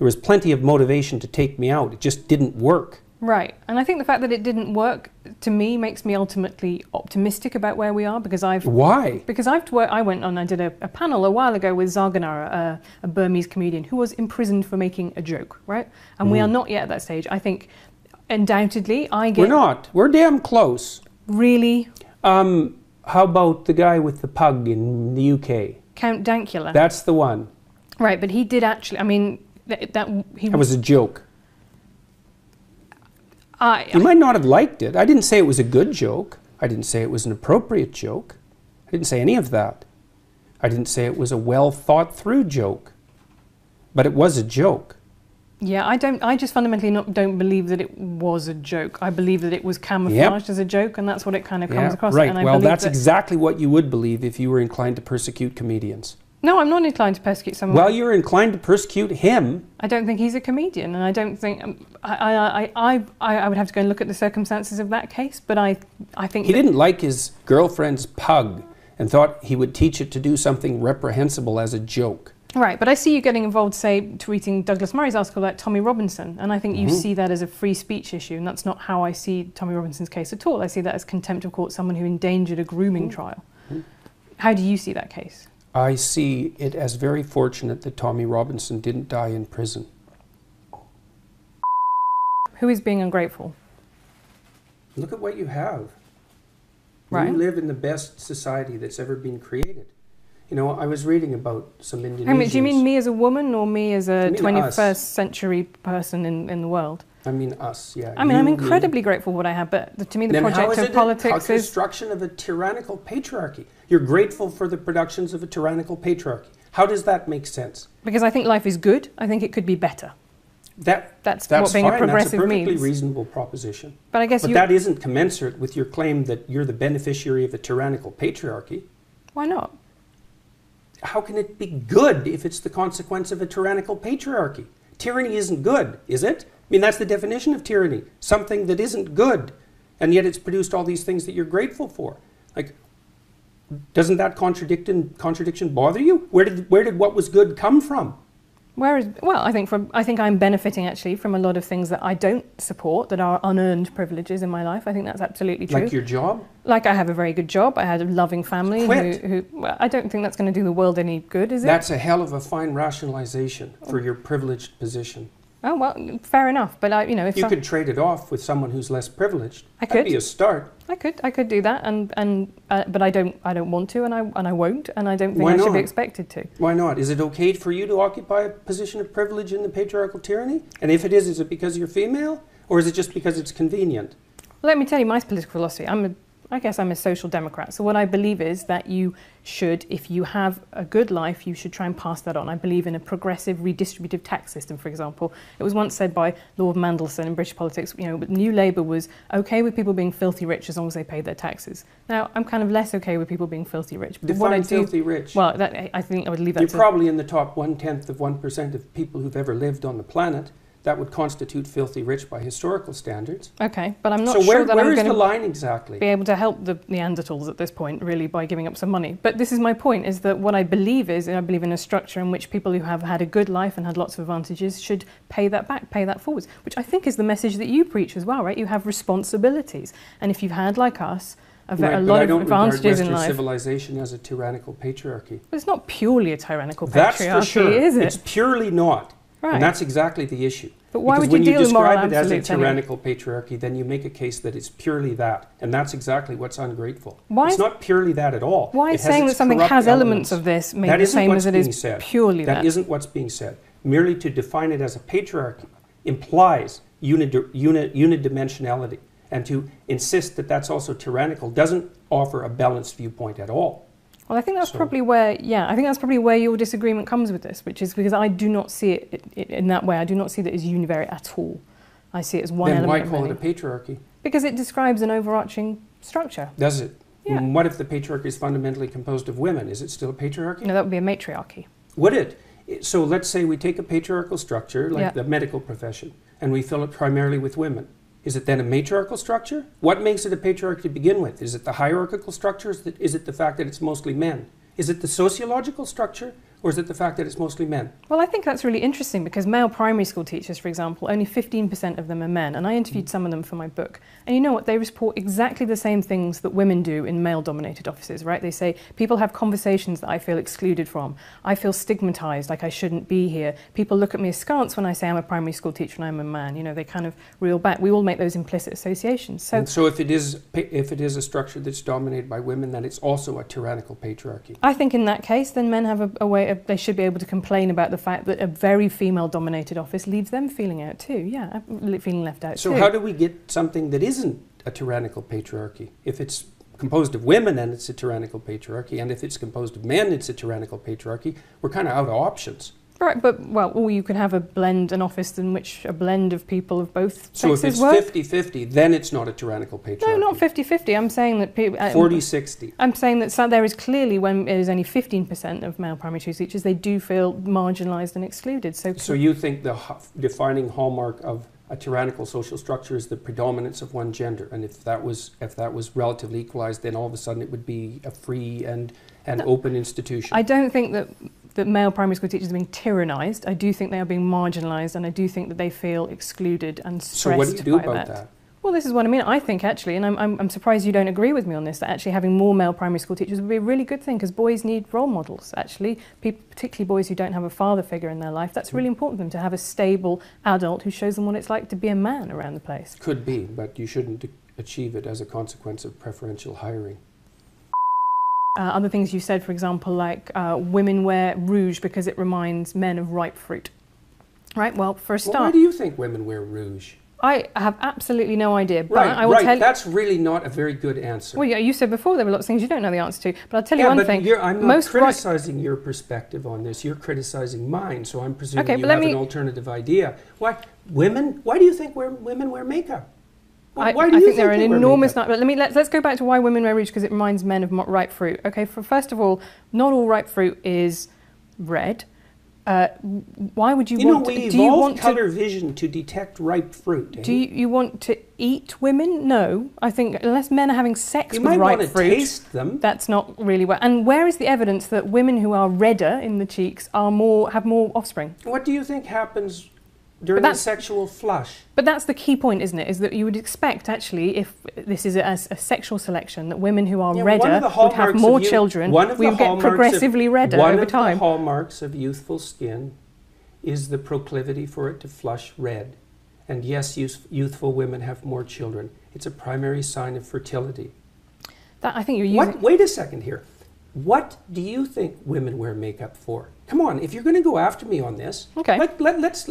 There was plenty of motivation to take me out. It just didn't work. Right. And I think the fact that it didn't work, to me, makes me ultimately optimistic about where we are, because Why? Because I went on, I did a panel a while ago with Zarganara, a Burmese comedian, who was imprisoned for making a joke, right? And we are not yet at that stage. I think, undoubtedly, We're not. We're damn close. Really? How about the guy with the pug in the UK? Count Dankula. That's the one. Right, but he did actually, I mean, that was a joke. You might not have liked it. I didn't say it was a good joke. I didn't say it was an appropriate joke. I didn't say any of that. I didn't say it was a well thought through joke. But it was a joke. Yeah, I just fundamentally don't believe that it was a joke. I believe that it was camouflaged as a joke, and that's what it kind of comes across. Right. And well, that's exactly what you would believe if you were inclined to persecute comedians. No, I'm not inclined to persecute someone. Well, you're inclined to persecute him. I don't think he's a comedian, and I don't think I would have to go and look at the circumstances of that case. But I think he didn't like his girlfriend's pug and thought he would teach it to do something reprehensible as a joke. Right, but I see you getting involved, say, tweeting Douglas Murray's article about Tommy Robinson, and I think you see that as a free speech issue, and that's not how I see Tommy Robinson's case at all. I see that as contempt of court, someone who endangered a grooming trial. How do you see that case? I see it as very fortunate that Tommy Robinson didn't die in prison. Who is being ungrateful? Look at what you have. Right. You live in the best society that's ever been created. You know, I was reading about some Indonesians. Do you mean me as a woman or me as a 21st us. Century person in the world? I mean us, yeah. I mean, I'm incredibly grateful for what I have, but to me the project of politics is... construction of a tyrannical patriarchy. You're grateful for the productions of a tyrannical patriarchy. How does that make sense? Because I think life is good. I think it could be better. That's what being fine. a progressive That's a perfectly means. reasonable proposition. But I guess that isn't commensurate with your claim that you're the beneficiary of a tyrannical patriarchy. Why not? How can it be good if it's the consequence of a tyrannical patriarchy? Tyranny isn't good, is it? I mean, that's the definition of tyranny. Something that isn't good, and yet it's produced all these things that you're grateful for. Like, doesn't that contradiction bother you? Where did what was good come from? I think I'm benefiting actually from a lot of things that I don't support, that are unearned privileges in my life. I think that's absolutely true. Like your job? Like I have a very good job. I had a loving family. Well, I don't think that's going to do the world any good, is it? That's a hell of a fine rationalization for your privileged position. Oh, well, fair enough. But if you could trade it off with someone who's less privileged. I could. That'd be a start. I could do that, but I don't want to, and I won't, and I don't think I should be expected to. Why not? Is it okay for you to occupy a position of privilege in the patriarchal tyranny? And if it is it because you're female, or is it just because it's convenient? Well, let me tell you my political philosophy. I guess I'm a social democrat. So what I believe is that you should, if you have a good life, you should try and pass that on. I believe in a progressive redistributive tax system, for example. It was once said by Lord Mandelson in British politics, New Labour was okay with people being filthy rich as long as they paid their taxes. Now, I'm kind of less okay with people being filthy rich. But Define filthy rich. Well, I think I would leave that You're probably in the top 0.1% of people who've ever lived on the planet. That would constitute filthy rich by historical standards. Okay, but I'm not sure that I'm going the line exactly? Be able to help the Neanderthals at this point, really, by giving up some money. But this is my point, is that what I believe is, I believe in a structure in which people who have had a good life and had lots of advantages should pay that back, pay that forwards, which I think is the message that you preach as well, right? You have responsibilities. And if you've had, like us, a lot of advantages in life. Western civilization as a tyrannical patriarchy. But it's not purely a tyrannical patriarchy, That's for sure. Is it? It's purely not. Right. And that's exactly the issue. But why because would you deal with moral when you describe it as a absolutes tyrannical patriarchy, then you make a case that it's purely that. And that's exactly what's ungrateful. It's not purely that at all. Why is saying that something has elements of this made the same as it is purely that? That isn't what's being said. Merely to define it as a patriarchy implies unidimensionality. And to insist that that's also tyrannical doesn't offer a balanced viewpoint at all. Well, I think that's probably where your disagreement comes with this, which is because I do not see it in that way. I do not see that as univariate at all. I see it as one element. Then why call it a patriarchy? Because it describes an overarching structure. Does it? Yeah. What if the patriarchy is fundamentally composed of women? Is it still a patriarchy? No, that would be a matriarchy. Would it? So let's say we take a patriarchal structure, like the medical profession, and we fill it primarily with women. Is it then a matriarchal structure? What makes it a patriarchy to begin with? Is it the hierarchical structure? Is it the fact that it's mostly men? Is it the sociological structure? Or is it the fact that it's mostly men? Well, I think that's really interesting because male primary school teachers, for example, only 15% of them are men. And I interviewed some of them for my book. And you know what? They report exactly the same things that women do in male-dominated offices, right? They say, people have conversations that I feel excluded from. I feel stigmatized, like I shouldn't be here. People look at me askance when I say I'm a primary school teacher and I'm a man. You know, they kind of reel back. We all make those implicit associations. So if it is a structure that's dominated by women, then it's also a tyrannical patriarchy. I think in that case, then men have a way of, they should be able to complain about the fact that a very female-dominated office leaves them feeling out too. Yeah, feeling left out too. So how do we get something that isn't a tyrannical patriarchy? If it's composed of women, then it's a tyrannical patriarchy, and if it's composed of men, it's a tyrannical patriarchy. We're kind of out of options. Right, but, well, or you could have an office in which a blend of people of both so sexes work. So work. if it's 50-50, then it's not a tyrannical patriarchy. No, not 50-50. I'm saying that people... 40-60. I'm saying that there is clearly, when it is only 15% of male primary school teachers, they do feel marginalised and excluded. So you think the defining hallmark of a tyrannical social structure is the predominance of one gender, and if that was relatively equalised, then all of a sudden it would be a free and open institution. I don't think that male primary school teachers are being tyrannised. I do think they are being marginalised, and I do think that they feel excluded and stressed. So what do you do about that? Well, this is what I mean. I think actually, and I'm surprised you don't agree with me on this, that actually having more male primary school teachers would be a really good thing, because boys need role models, actually. People, particularly boys who don't have a father figure in their life, that's really important for them to have a stable adult who shows them what it's like to be a man around the place. Could be, but you shouldn't achieve it as a consequence of preferential hiring. Other things you said, for example, like women wear rouge because it reminds men of ripe fruit. Right, well, for a start... Well, why do you think women wear rouge? I have absolutely no idea. But Right, I will tell you, that's really not a very good answer. well, yeah, you said before there were lots of things you don't know the answer to, but I'll tell you one thing. I'm not criticizing your perspective on this. You're criticizing mine, so I'm presuming you have an alternative idea. Why do you think women wear makeup? I think there are an enormous number. But let's go back to why women wear rouge, because it reminds men of ripe fruit. Okay, first of all, not all ripe fruit is red. Why would you want to... we evolved color vision to detect ripe fruit. Do you want to eat women? No. I think unless men are having sex with ripe fruit... You might want to taste them. That's not really what... And where is the evidence that women who are redder in the cheeks have more offspring? What do you think happens during the sexual flush? But that's the key point, isn't it? Is that you would expect, actually, if this is a sexual selection, that women who are redder would have more children. We would get progressively redder over time. One of the hallmarks of youthful skin is the proclivity for it to flush red. And yes, youthful women have more children. It's a primary sign of fertility. I think you're using... Wait a second here. What do you think women wear makeup for? Come on, if you're going to go after me on this, okay. Let's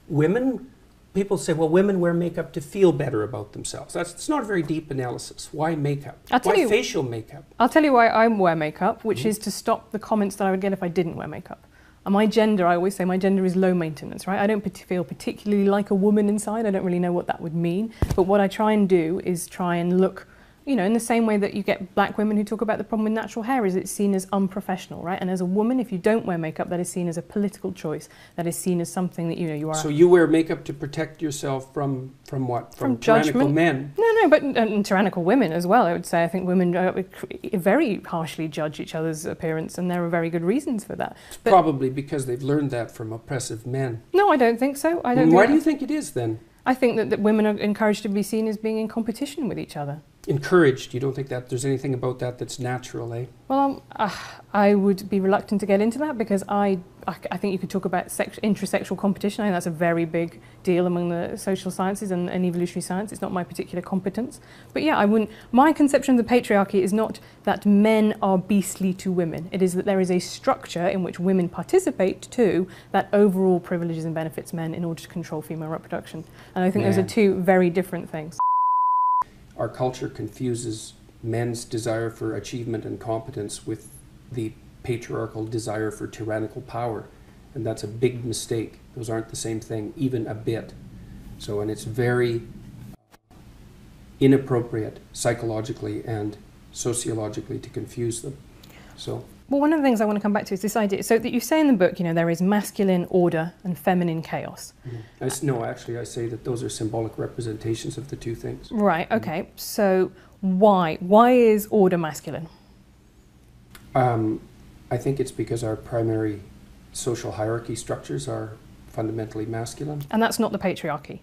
women. People say, well, women wear makeup to feel better about themselves. It's not a very deep analysis. Why makeup? Why facial makeup? I'll tell you why I wear makeup, which is to stop the comments that I would get if I didn't wear makeup. And my gender, I always say my gender is low maintenance, right? I don't feel particularly like a woman inside. I don't really know what that would mean. But what I try and do is try and look, you know, in the same way that you get black women who talk about the problem with natural hair, is it's seen as unprofessional, right? And as a woman, if you don't wear makeup, that is seen as a political choice. That is seen as something that, you know, you are... So you wear makeup to protect yourself from what? From tyrannical judgment. Men? No, but tyrannical women as well, I would say. I think women very harshly judge each other's appearance, and there are very good reasons for that. But probably because they've learned that from oppressive men. No, I don't think so. Why do you think it is, then? I think that women are encouraged to be seen as being in competition with each other. Encouraged? You don't think that there's anything about that that's natural, eh? Well, I would be reluctant to get into that, because I think you could talk about intrasexual competition. I think that's a very big deal among the social sciences and evolutionary science. It's not my particular competence. But yeah, my conception of the patriarchy is not that men are beastly to women. It is that there is a structure in which women participate too that overall privileges and benefits men in order to control female reproduction. And I think those are two very different things. Our culture confuses men's desire for achievement and competence with the patriarchal desire for tyrannical power. And that's a big mistake. Those aren't the same thing, even a bit. So, and it's very inappropriate psychologically and sociologically to confuse them. So. Well, one of the things I want to come back to is this idea. So that you say in the book, you know, there is masculine order and feminine chaos. No, actually, I say that those are symbolic representations of the two things. Right, okay. So why? Why is order masculine? I think it's because our primary social hierarchy structures are fundamentally masculine. And that's not the patriarchy.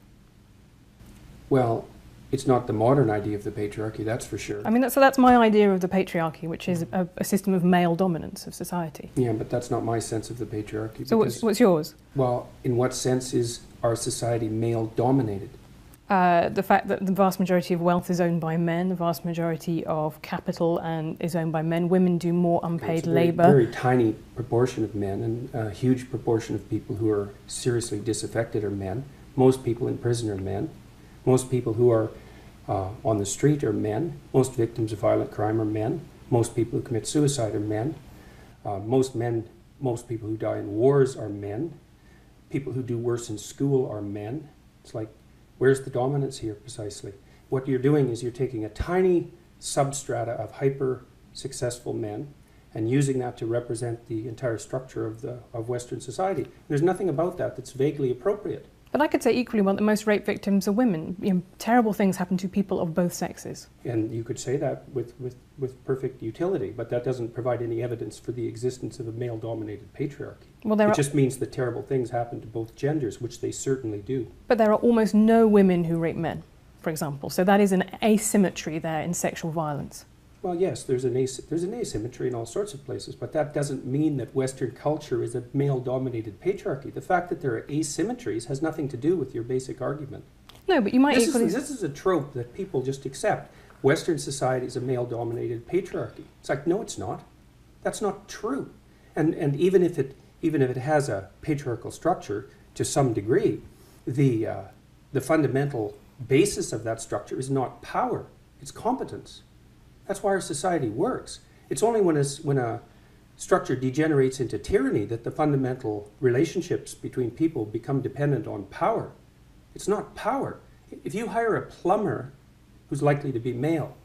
Well, it's not the modern idea of the patriarchy, that's for sure. I mean, that's my idea of the patriarchy, which is a system of male dominance of society. Yeah, but that's not my sense of the patriarchy. So what's yours? Well, in what sense is our society male-dominated? The fact that the vast majority of wealth is owned by men, the vast majority of capital is owned by men. Women do more unpaid labour. Very tiny proportion of men, and a huge proportion of people who are seriously disaffected are men. Most people in prison are men. Most people who are on the street are men. Most victims of violent crime are men. Most people who commit suicide are men. Most people who die in wars are men. People who do worse in school are men. It's like, where's the dominance here precisely? What you're doing is you're taking a tiny substrata of hyper-successful men and using that to represent the entire structure of Western society. There's nothing about that that's vaguely appropriate. But I could say equally well that most rape victims are women. You know, terrible things happen to people of both sexes. And you could say that with perfect utility, but that doesn't provide any evidence for the existence of a male-dominated patriarchy. Well, it just means that terrible things happen to both genders, which they certainly do. But there are almost no women who rape men, for example. So that is an asymmetry there in sexual violence. Well, yes, there's an asymmetry in all sorts of places, but that doesn't mean that Western culture is a male-dominated patriarchy. The fact that there are asymmetries has nothing to do with your basic argument. No, but you might equally... This is a trope that people just accept. Western society is a male-dominated patriarchy. It's like, no, it's not. That's not true. And even if it has a patriarchal structure to some degree, the fundamental basis of that structure is not power, it's competence. That's why our society works. It's only when a structure degenerates into tyranny that the fundamental relationships between people become dependent on power. It's not power. If you hire a plumber who's likely to be male,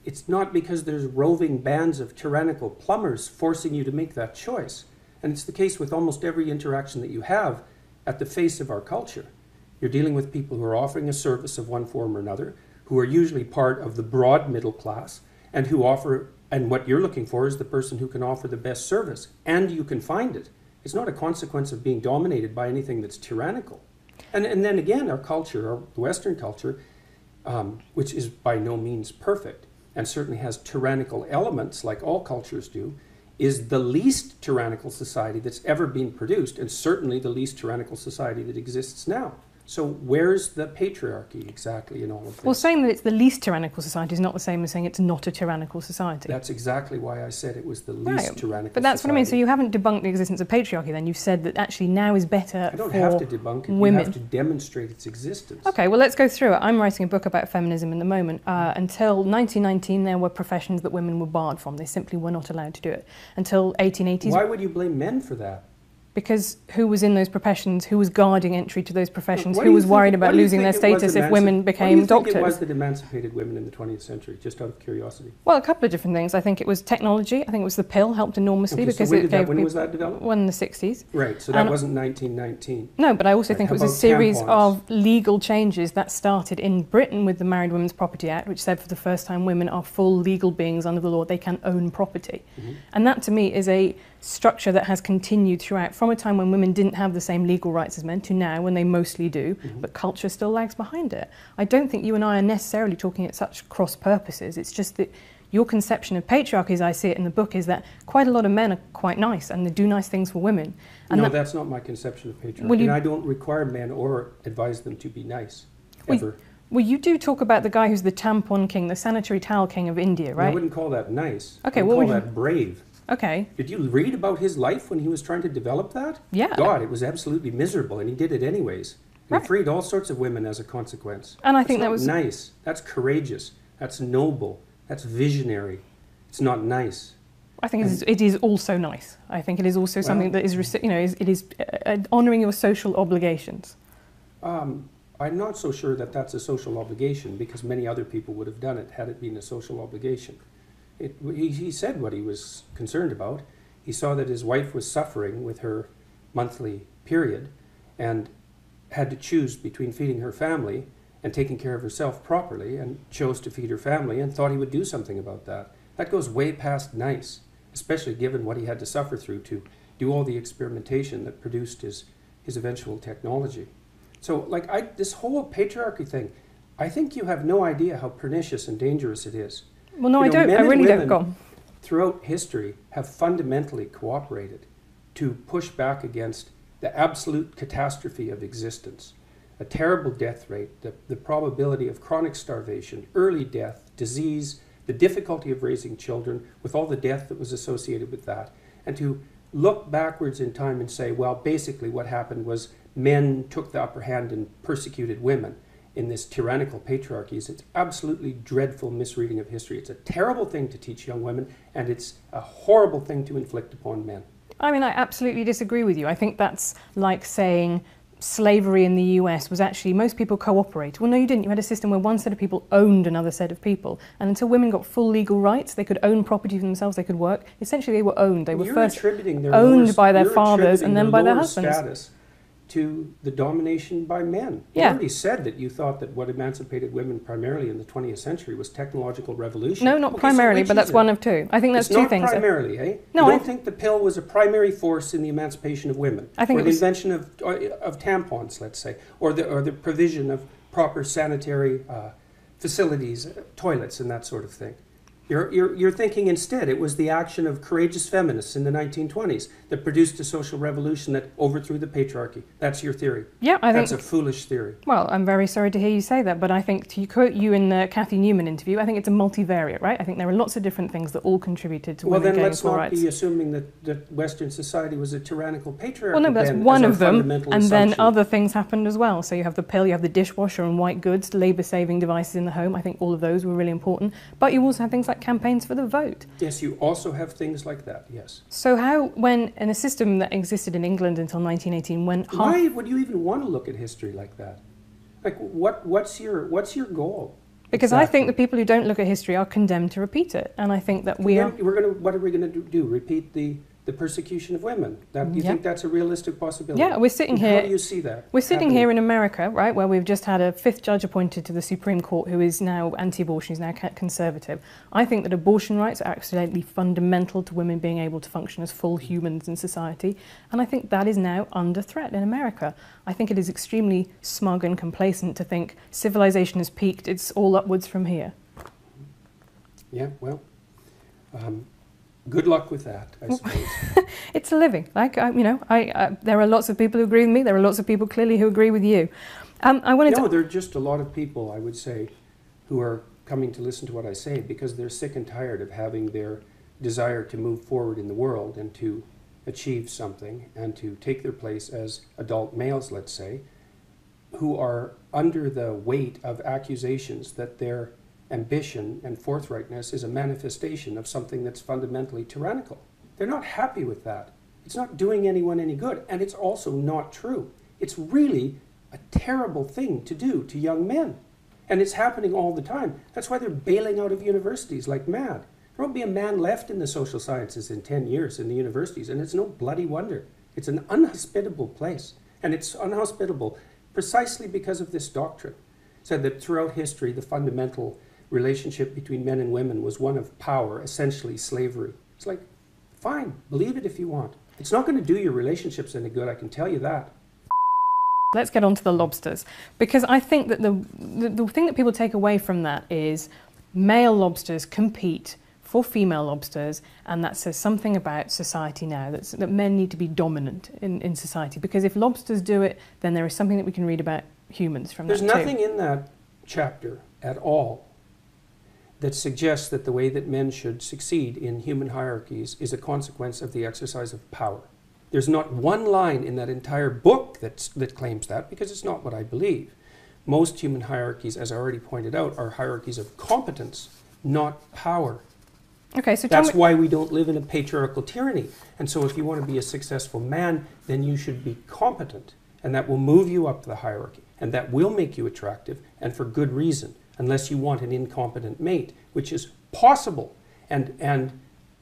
it's not because there's roving bands of tyrannical plumbers forcing you to make that choice. And it's the case with almost every interaction that you have at the face of our culture. You're dealing with people who are offering a service of one form or another, who are usually part of the broad middle class, and what you're looking for is the person who can offer the best service, and you can find it. It's not a consequence of being dominated by anything that's tyrannical. And then again, our culture, our Western culture, which is by no means perfect, and certainly has tyrannical elements, like all cultures do, is the least tyrannical society that's ever been produced, and certainly the least tyrannical society that exists now. So where's the patriarchy exactly in all of this? Well, saying that it's the least tyrannical society is not the same as saying it's not a tyrannical society. That's exactly why I said it was the least tyrannical But that's society. what I mean. So you haven't debunked the existence of patriarchy then. You've said that actually now is better for women. I don't have to debunk it. You have to demonstrate its existence. Okay, well, let's go through it. I'm writing a book about feminism in the moment. Until 1919, there were professions that women were barred from. They simply were not allowed to do it. Until 1880s... Why would you blame men for that? Because who was in those professions, who was guarding entry to those professions, who was worried about losing their status if women became doctors? What do you think it was that emancipated women in the 20th century, just out of curiosity? Well, a couple of different things. I think it was technology. I think it was the pill helped enormously because it gave when was that developed? Well, in the 60s. Right, so that wasn't 1919. No, but I also think it was a series of legal changes that started in Britain with the Married Women's Property Act, which said for the first time women are full legal beings under the law. They can own property. Mm-hmm. And that, to me, is a structure that has continued throughout, from a time when women didn't have the same legal rights as men to now when they mostly do, but culture still lags behind it. I don't think you and I are necessarily talking at such cross purposes. It's just that your conception of patriarchy, as I see it in the book, is that quite a lot of men are quite nice and they do nice things for women. And no, that's not my conception of patriarchy. And I don't require men or advise them to be nice, ever. Well, you do talk about the guy who's the tampon king, the sanitary towel king of India, right? I wouldn't call that nice. Okay, I would call that brave. Okay. Did you read about his life when he was trying to develop that? Yeah. God, it was absolutely miserable, and he did it anyways. And he freed all sorts of women as a consequence. And I think that was nice. That's courageous. That's noble. That's visionary. It's not nice. I think it is also nice. I think it is also something that is, it is honouring your social obligations. I'm not so sure that that's a social obligation, because many other people would have done it had it been a social obligation. He said what he was concerned about. He saw that his wife was suffering with her monthly period and had to choose between feeding her family and taking care of herself properly, and chose to feed her family and thought he would do something about that. That goes way past nice. especially given what he had to suffer through to do all the experimentation that produced his eventual technology. So, like, this whole patriarchy thing, I think you have no idea how pernicious and dangerous it is. Well, no, I don't. I really don't. Go on. Throughout history have fundamentally cooperated to push back against the absolute catastrophe of existence. A terrible death rate, the probability of chronic starvation, early death, disease, the difficulty of raising children with all the death that was associated with that. And to look backwards in time and say, well, basically what happened was men took the upper hand and persecuted women in this tyrannical patriarchy is an absolutely dreadful misreading of history. It's a terrible thing to teach young women, and it's a horrible thing to inflict upon men. I mean, I absolutely disagree with you. I think that's like saying slavery in the US was actually, most people cooperate. Well, no, you didn't. You had a system where one set of people owned another set of people. And until women got full legal rights, they could own property for themselves, they could work. Essentially, they were owned. They were first owned by their fathers and then by their husbands. Status to the domination by men. You already said that you thought that what emancipated women primarily in the 20th century was technological revolution. No, not primarily, but that's one of two. I think that's two things. Not primarily, eh? No, you don't think the pill was a primary force in the emancipation of women? I think or the invention of tampons, let's say, or the provision of proper sanitary facilities, toilets, and that sort of thing. You're thinking instead it was the action of courageous feminists in the 1920s that produced a social revolution that overthrew the patriarchy. That's your theory. Yeah, I think that's a foolish theory. Well, I'm very sorry to hear you say that, but I think, to quote you in the Cathy Newman interview, I think it's a multivariate, right? I think there are lots of different things that all contributed to women gaining full rights. Well, then let's not be assuming that Western society was a tyrannical patriarchy. Well, no, that's one of them, and then other things happened as well. So you have the pill, you have the dishwasher and white goods, labour-saving devices in the home. I think all of those were really important. But you also have things like campaigns for the vote. Yes, you also have things like that, yes. So how, when in a system that existed in England until 1918, when why would you even want to look at history like that? Like, what's your goal? Because exactly. I think the people who don't look at history are condemned to repeat it, and I think that what are we going to do? Repeat the persecution of women? You think that's a realistic possibility? Yeah, we're sitting here. How do you see that? We're sitting here in America, right, where we've just had a 5th judge appointed to the Supreme Court who is now anti-abortion, who's now conservative. I think that abortion rights are absolutely fundamental to women being able to function as full humans in society, and I think that is now under threat in America. I think it is extremely smug and complacent to think civilization has peaked, it's all upwards from here. Yeah, well, good luck with that, I suppose. It's a living. There are lots of people who agree with me. There are lots of people clearly who agree with you. There are just a lot of people, I would say, who are coming to listen to what I say because they're sick and tired of having their desire to move forward in the world and to achieve something and to take their place as adult males, let's say, who are under the weight of accusations that their ambition and forthrightness is a manifestation of something that's fundamentally tyrannical. They're not happy with that. It's not doing anyone any good, and it's also not true. It's really a terrible thing to do to young men, and it's happening all the time. That's why they're bailing out of universities like mad. There won't be a man left in the social sciences in 10 years in the universities, and it's no bloody wonder. It's an unhospitable place, and it's unhospitable precisely because of this doctrine. It said that throughout history, the fundamental relationship between men and women was one of power, essentially slavery. It's like, fine, believe it if you want. It's not going to do your relationships any good, I can tell you that. Let's get on to the lobsters, because I think that the thing that people take away from that is male lobsters compete for female lobsters, and that says something about society now, that men need to be dominant in society, because if lobsters do it, then there is something that we can read about humans from that too. There's nothing in that chapter at all that suggests that the way that men should succeed in human hierarchies is a consequence of the exercise of power. There's not one line in that entire book that claims that, because it's not what I believe. Most human hierarchies, as I already pointed out, are hierarchies of competence, not power. Okay, so that's why we don't live in a patriarchal tyranny. And so if you want to be a successful man, then you should be competent, and that will move you up the hierarchy, and that will make you attractive, and for good reason. Unless you want an incompetent mate, which is possible and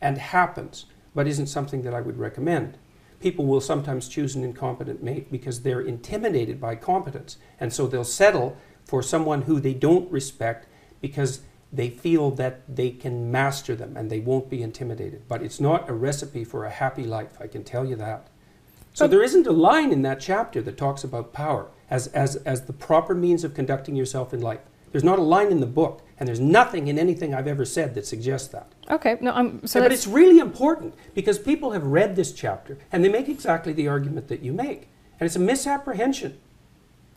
happens, but isn't something that I would recommend. People will sometimes choose an incompetent mate because they're intimidated by competence, and so they'll settle for someone who they don't respect because they feel that they can master them and they won't be intimidated. But it's not a recipe for a happy life, I can tell you that. So there isn't a line in that chapter that talks about power as the proper means of conducting yourself in life. There's not a line in the book, and there's nothing in anything I've ever said that suggests that. Okay, no, but it's really important because people have read this chapter and they make exactly the argument that you make. And it's a misapprehension.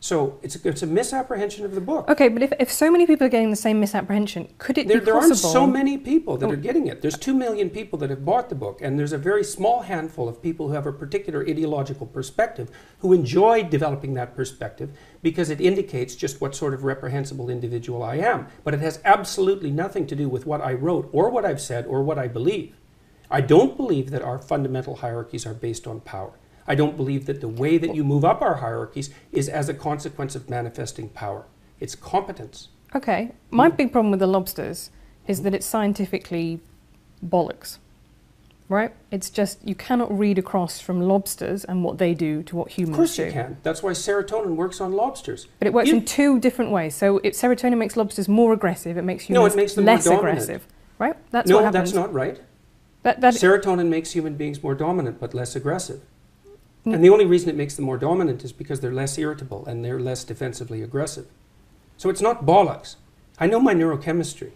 So it's a misapprehension of the book. Okay, but if so many people are getting the same misapprehension, could it be possible? There aren't so many people that are getting it. There's 2 million people that have bought the book, and there's a very small handful of people who have a particular ideological perspective who enjoy developing that perspective because it indicates just what sort of reprehensible individual I am. But it has absolutely nothing to do with what I wrote or what I've said or what I believe. I don't believe that our fundamental hierarchies are based on power. I don't believe that the way that you move up our hierarchies is as a consequence of manifesting power. It's competence. Okay. My big problem with the lobsters is that it's scientifically bollocks, right? It's just, you cannot read across from lobsters and what they do to what humans do. Of course you can. That's why serotonin works on lobsters. But it works in 2 different ways. So serotonin makes lobsters more aggressive. It makes humans less aggressive, right? That's what happens. No, that's not right. Serotonin makes human beings more dominant but less aggressive. And the only reason it makes them more dominant is because they're less irritable and they're less defensively aggressive. So it's not bollocks. I know my neurochemistry.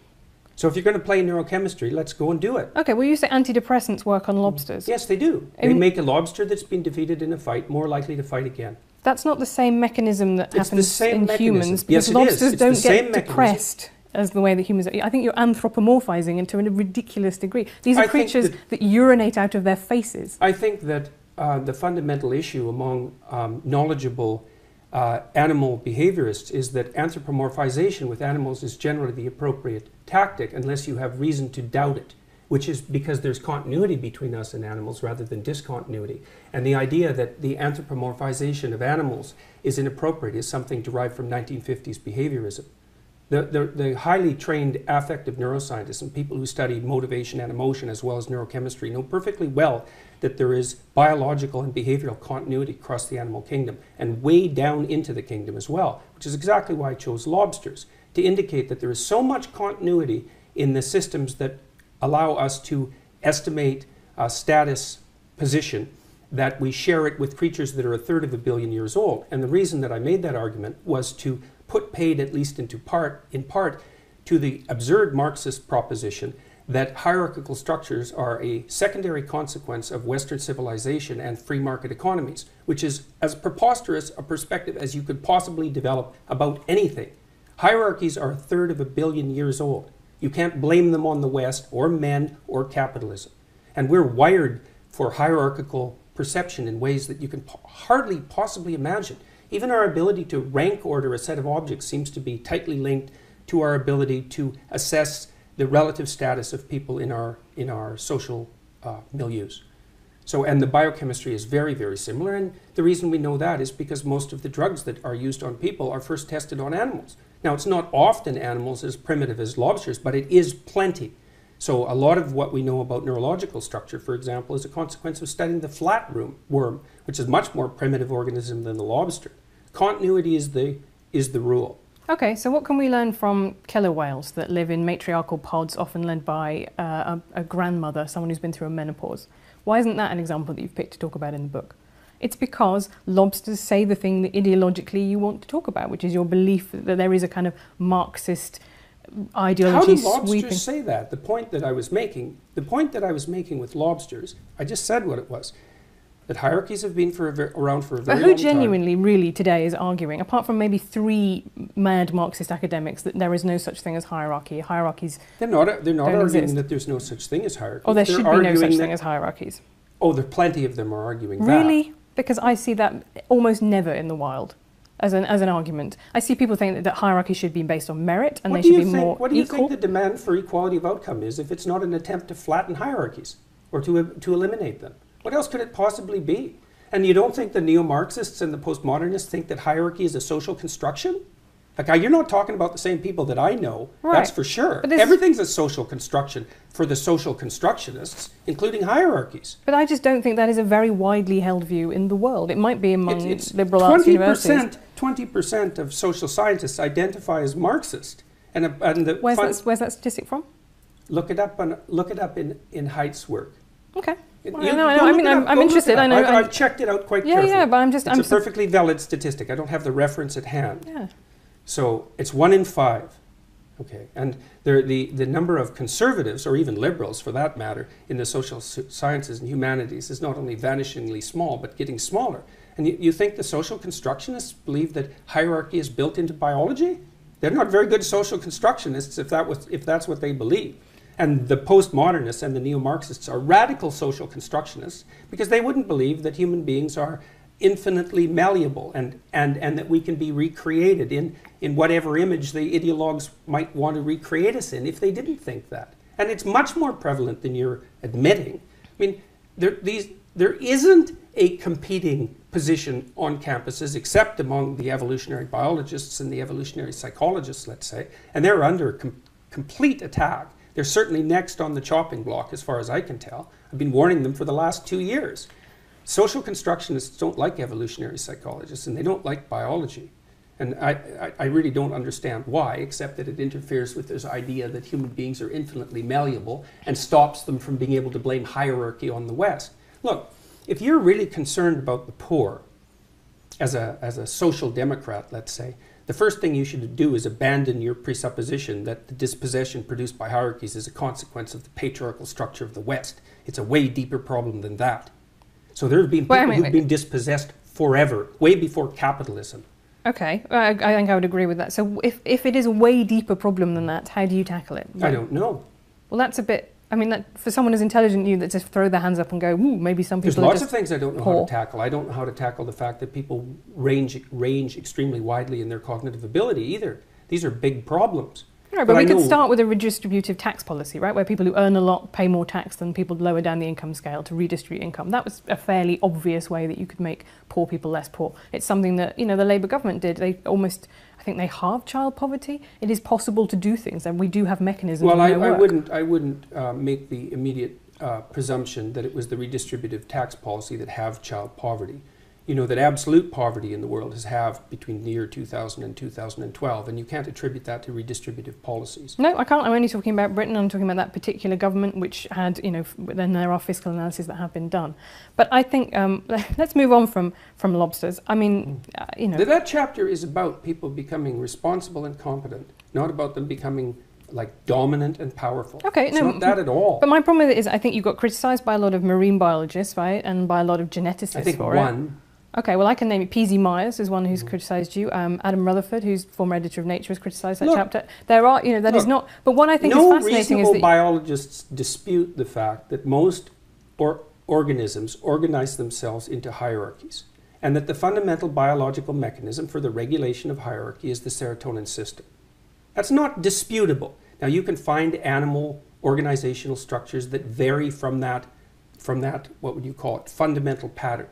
So if you're going to play neurochemistry, let's go and do it. Okay, well you say antidepressants work on lobsters. Yes, they do. They make a lobster that's been defeated in a fight more likely to fight again. That's not the same mechanism that happens in humans, because yes, lobsters don't get depressed as the way that humans are. I think you're anthropomorphizing into a ridiculous degree. These are creatures that urinate out of their faces. I think that the fundamental issue among knowledgeable animal behaviorists is that anthropomorphization with animals is generally the appropriate tactic unless you have reason to doubt it, which is because there's continuity between us and animals rather than discontinuity. And the idea that the anthropomorphization of animals is inappropriate is something derived from 1950s behaviorism. The highly trained affective neuroscientists and people who study motivation and emotion as well as neurochemistry know perfectly well that there is biological and behavioral continuity across the animal kingdom and way down into the kingdom as well, which is exactly why I chose lobsters, to indicate that there is so much continuity in the systems that allow us to estimate status position that we share it with creatures that are 1/3 of a billion years old. And the reason that I made that argument was to put paid at least in part to the absurd Marxist proposition that hierarchical structures are a secondary consequence of Western civilization and free market economies, which is as preposterous a perspective as you could possibly develop about anything. Hierarchies are 1/3 of a billion years old. You can't blame them on the West or men or capitalism. And we're wired for hierarchical perception in ways that you can hardly possibly imagine. Even our ability to rank order a set of objects seems to be tightly linked to our ability to assess the relative status of people in our social milieus. So, and the biochemistry is very, very similar. And the reason we know that is because most of the drugs that are used on people are first tested on animals. Now, it's not often animals as primitive as lobsters, but it is plenty. So a lot of what we know about neurological structure, for example, is a consequence of studying the flatworm, which is a much more primitive organism than the lobster. Continuity is the rule. Okay, so what can we learn from killer whales that live in matriarchal pods, often led by a grandmother, someone who's been through a menopause? Why isn't that an example that you've picked to talk about in the book? It's because lobsters say the thing that ideologically you want to talk about, which is your belief that there is a kind of Marxist ideology sweeping. How do lobsters say that? The point that I was making with lobsters, I just said what it was. That hierarchies have been around for a very long time. But who genuinely, really, today is arguing, apart from maybe 3 mad Marxist academics, that there is no such thing as hierarchy? Hierarchies They're not arguing that there's no such thing as hierarchies. Or there should be no such thing as hierarchies. Oh, there plenty of them are arguing that. Really? Because I see that almost never in the wild as an argument. I see people think that hierarchy should be based on merit and they should be more equal. What do you think the demand for equality of outcome is if it's not an attempt to flatten hierarchies or to eliminate them? What else could it possibly be? And you don't think the neo-Marxists and the postmodernists think that hierarchy is a social construction? Like, you're not talking about the same people that I know, right. That's for sure. Everything's a social construction for the social constructionists, including hierarchies. But I just don't think that is a very widely held view in the world. It might be among liberal arts universities. 20% of social scientists identify as Marxist. And the where's that statistic from? Look it up in Haidt's work. Okay. Well, I know. I mean, I'm interested. I know. I've checked it out quite carefully. Yeah, but it's a perfectly valid statistic. I don't have the reference at hand. Yeah. So it's 1 in 5. Okay, and the number of conservatives, or even liberals for that matter, in the social sciences and humanities is not only vanishingly small, but getting smaller. And you think the social constructionists believe that hierarchy is built into biology? They're not very good social constructionists if that's what they believe. And the postmodernists and the neo-Marxists are radical social constructionists because they wouldn't believe that human beings are infinitely malleable and that we can be recreated in whatever image the ideologues might want to recreate us in if they didn't think that. And it's much more prevalent than you're admitting. I mean, there isn't a competing position on campuses except among the evolutionary biologists and the evolutionary psychologists, let's say, and they're under complete attack. They're certainly next on the chopping block as far as I can tell. I've been warning them for the last 2 years. Social constructionists don't like evolutionary psychologists and they don't like biology. And I really don't understand why, except that it interferes with this idea that human beings are infinitely malleable and stops them from being able to blame hierarchy on the West. Look, if you're really concerned about the poor as a social democrat, let's say, the first thing you should do is abandon your presupposition that the dispossession produced by hierarchies is a consequence of the patriarchal structure of the West. It's a way deeper problem than that. So there have been people who've been dispossessed forever, way before capitalism. Okay, I think I would agree with that. So if it is a way deeper problem than that, how do you tackle it? I don't know. Well, that's a bit... I mean, that, for someone as intelligent as you that just throw their hands up and go, ooh, maybe some people There's lots of things I don't know how to tackle. I don't know how to tackle the fact that people range extremely widely in their cognitive ability either. These are big problems. No, but we could start with a redistributive tax policy, right, where people who earn a lot pay more tax than people lower down the income scale to redistribute income. That was a fairly obvious way that you could make poor people less poor. It's something that, the Labour government did. They almost... I think they halved child poverty. It is possible to do things, and we do have mechanisms. Well, I wouldn't make the immediate presumption that it was the redistributive tax policy that halved child poverty. You know that absolute poverty in the world has halved between the year 2000 and 2012, and you can't attribute that to redistributive policies. No, I can't. I'm only talking about Britain. I'm talking about that particular government, which had, then there are fiscal analyses that have been done. But I think let's move on from lobsters. I mean, That chapter is about people becoming responsible and competent, not about them becoming like dominant and powerful. Okay, it's not that at all. But my problem with it is I think you got criticised by a lot of marine biologists, right, and by a lot of geneticists. I think for one. Okay, well, I can name it. P.Z. Myers is one who's criticised you. Adam Rutherford, who's former editor of Nature, has criticised that chapter. There are, that is not... But what I think is fascinating is that... No reasonable biologists dispute the fact that most organisms organize themselves into hierarchies, and that the fundamental biological mechanism for the regulation of hierarchy is the serotonin system. That's not disputable. Now, you can find animal organizational structures that vary from that, what would you call it, fundamental pattern.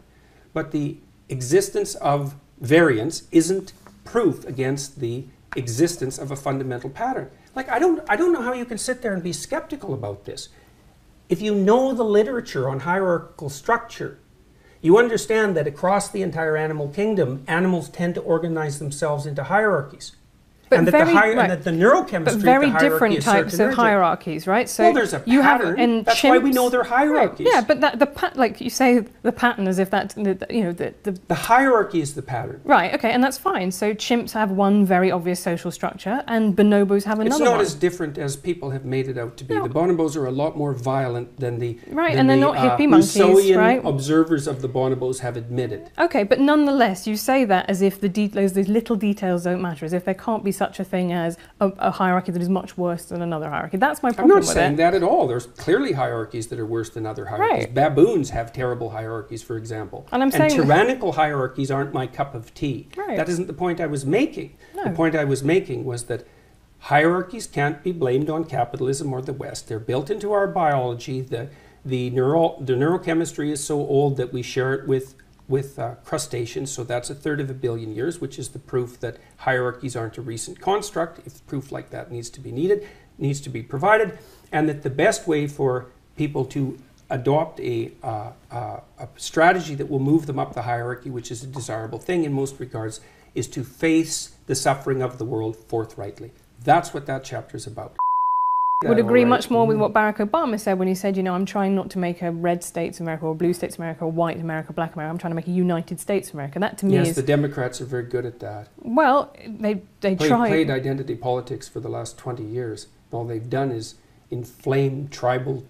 But the existence of variance isn't proof against the existence of a fundamental pattern. Like, I don't know how you can sit there and be skeptical about this. If you know the literature on hierarchical structure, you understand that across the entire animal kingdom, animals tend to organize themselves into hierarchies. And that the neurochemistry but very of the different is types of hierarchies, right? So well, there's a pattern. That's why we know they're hierarchies. Right. Yeah, but like you say, the pattern as if that the hierarchy is the pattern. Right. Okay, and that's fine. So chimps have one very obvious social structure, and bonobos have another. It's not one. as different as people have made it out to be. No. The bonobos are a lot more violent than the and they're not hippie monkeys, right? Observers of the bonobos have admitted. Okay, but nonetheless, you say that as if those little details don't matter, as if there can't be such a thing as a hierarchy that is much worse than another hierarchy. That's my problem with it. I'm not saying that at all. There's clearly hierarchies that are worse than other hierarchies. Right. Baboons have terrible hierarchies, for example. And tyrannical hierarchies aren't my cup of tea. Right. That isn't the point I was making. No. The point I was making was that hierarchies can't be blamed on capitalism or the West. They're built into our biology. The neurochemistry is so old that we share it with crustaceans, so that's 1/3 of a billion years, which is the proof that hierarchies aren't a recent construct. If proof like that needs to be provided, and that the best way for people to adopt a strategy that will move them up the hierarchy, which is a desirable thing in most regards, is to face the suffering of the world forthrightly. That's what that chapter is about. Would agree much more with what Barack Obama said when he said, you know, I'm trying not to make a red states America or blue states America or white America, black America. I'm trying to make a United States America. That to me is... Yes, the Democrats are very good at that. Well, they played identity politics for the last 20 years. All they've done is inflame tribal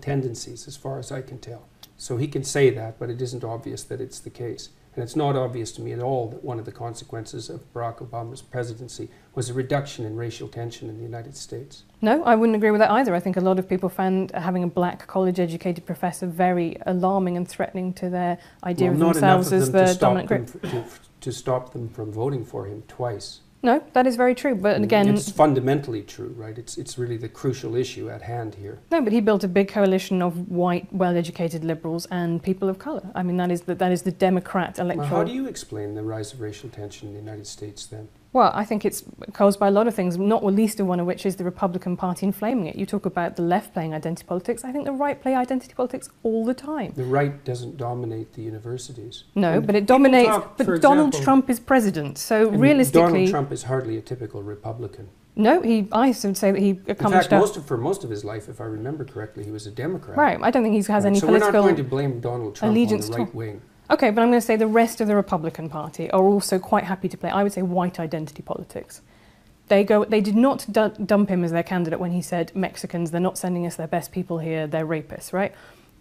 tendencies, as far as I can tell. So he can say that, but it isn't obvious that it's the case. And it's not obvious to me at all that one of the consequences of Barack Obama's presidency was a reduction in racial tension in the United States. No, I wouldn't agree with that either. I think a lot of people found having a black college-educated professor very alarming and threatening to their idea of themselves as the dominant group. To stop them from voting for him twice. No, that is very true, but again... It's fundamentally true, right? It's really the crucial issue at hand here. No, but he built a big coalition of white, well-educated liberals and people of colour. I mean, that is the Democrat electoral... Well, how do you explain the rise of racial tension in the United States, then? Well, I think it's caused by a lot of things, not least of one of which is the Republican Party inflaming it. You talk about the left playing identity politics. I think the right play identity politics all the time. The right doesn't dominate the universities. No, but it dominates... But Donald Trump is president, so realistically... Donald Trump is hardly a typical Republican. No, I would say that he accomplished... In fact, for most of his life, if I remember correctly, he was a Democrat. Right, I don't think he has any so political... So we're not going to blame Donald Trump on the right wing. Okay, but I'm going to say the rest of the Republican Party are also quite happy to play, I would say, white identity politics. They did not dump him as their candidate when he said, Mexicans, they're not sending us their best people here, they're rapists, right?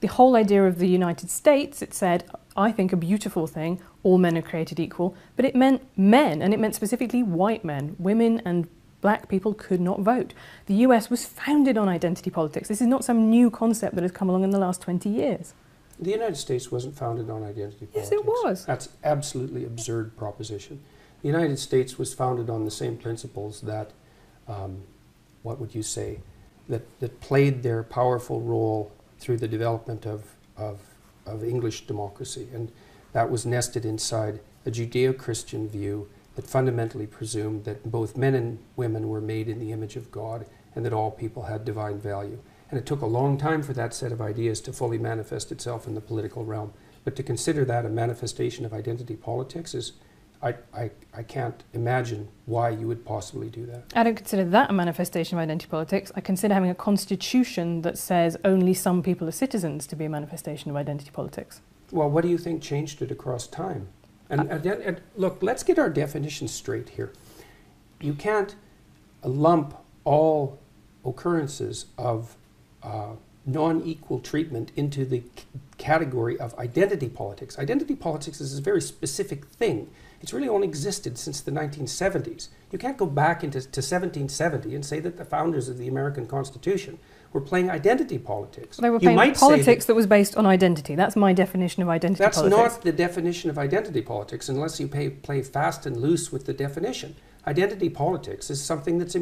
The whole idea of the United States, it said, I think a beautiful thing, all men are created equal, but it meant men, and it meant specifically white men. Women and black people could not vote. The US was founded on identity politics. This is not some new concept that has come along in the last 20 years. The United States wasn't founded on identity politics. Yes, it was. That's absolutely absurd proposition. The United States was founded on the same principles that, what would you say, that played their powerful role through the development of English democracy. And that was nested inside a Judeo-Christian view that fundamentally presumed that both men and women were made in the image of God and that all people had divine value. And it took a long time for that set of ideas to fully manifest itself in the political realm. But to consider that a manifestation of identity politics is, I can't imagine why you would possibly do that. I don't consider that a manifestation of identity politics. I consider having a constitution that says only some people are citizens to be a manifestation of identity politics. Well, what do you think changed it across time? And look, let's get our definitions straight here. You can't lump all occurrences of non-equal treatment into the category of identity politics. Identity politics is a very specific thing. It's really only existed since the 1970s. You can't go back into 1770 and say that the founders of the American Constitution were playing identity politics. They were playing politics that was based on identity. That's my definition of identity politics. That's not the definition of identity politics unless you play fast and loose with the definition. Identity politics is something that's...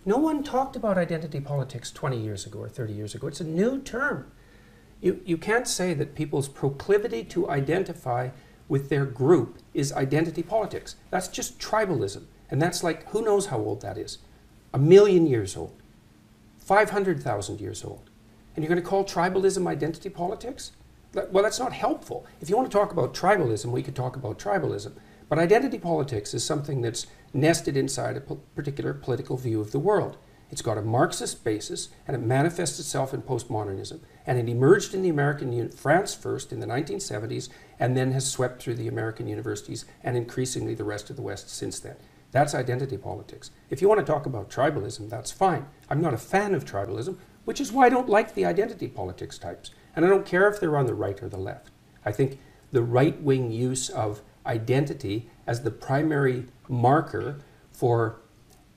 No one talked about identity politics 20 years ago or 30 years ago. It's a new term. You can't say that people's proclivity to identify with their group is identity politics. That's just tribalism. And that's like, who knows how old that is? 1,000,000 years old. 500,000 years old. And you're going to call tribalism identity politics? Well, that's not helpful. If you want to talk about tribalism, we could talk about tribalism. But identity politics is something that's nested inside a particular political view of the world. It's got a Marxist basis, and it manifests itself in postmodernism. And it emerged in the American France first in the 1970s, and then has swept through the American universities and increasingly the rest of the West since then. That's identity politics. If you want to talk about tribalism, that's fine. I'm not a fan of tribalism, which is why I don't like the identity politics types. And I don't care if they're on the right or the left. I think the right-wing use of identity as the primary marker for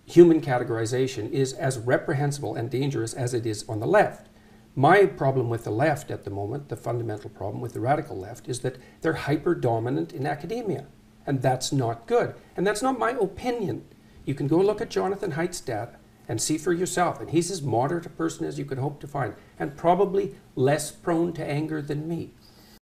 human categorization is as reprehensible and dangerous as it is on the left. My problem with the left at the moment, the fundamental problem with the radical left, is that they're hyper-dominant in academia. And that's not good. And that's not my opinion. You can go look at Jonathan Haidt's data and see for yourself. And he's as moderate a person as you could hope to find, and probably less prone to anger than me.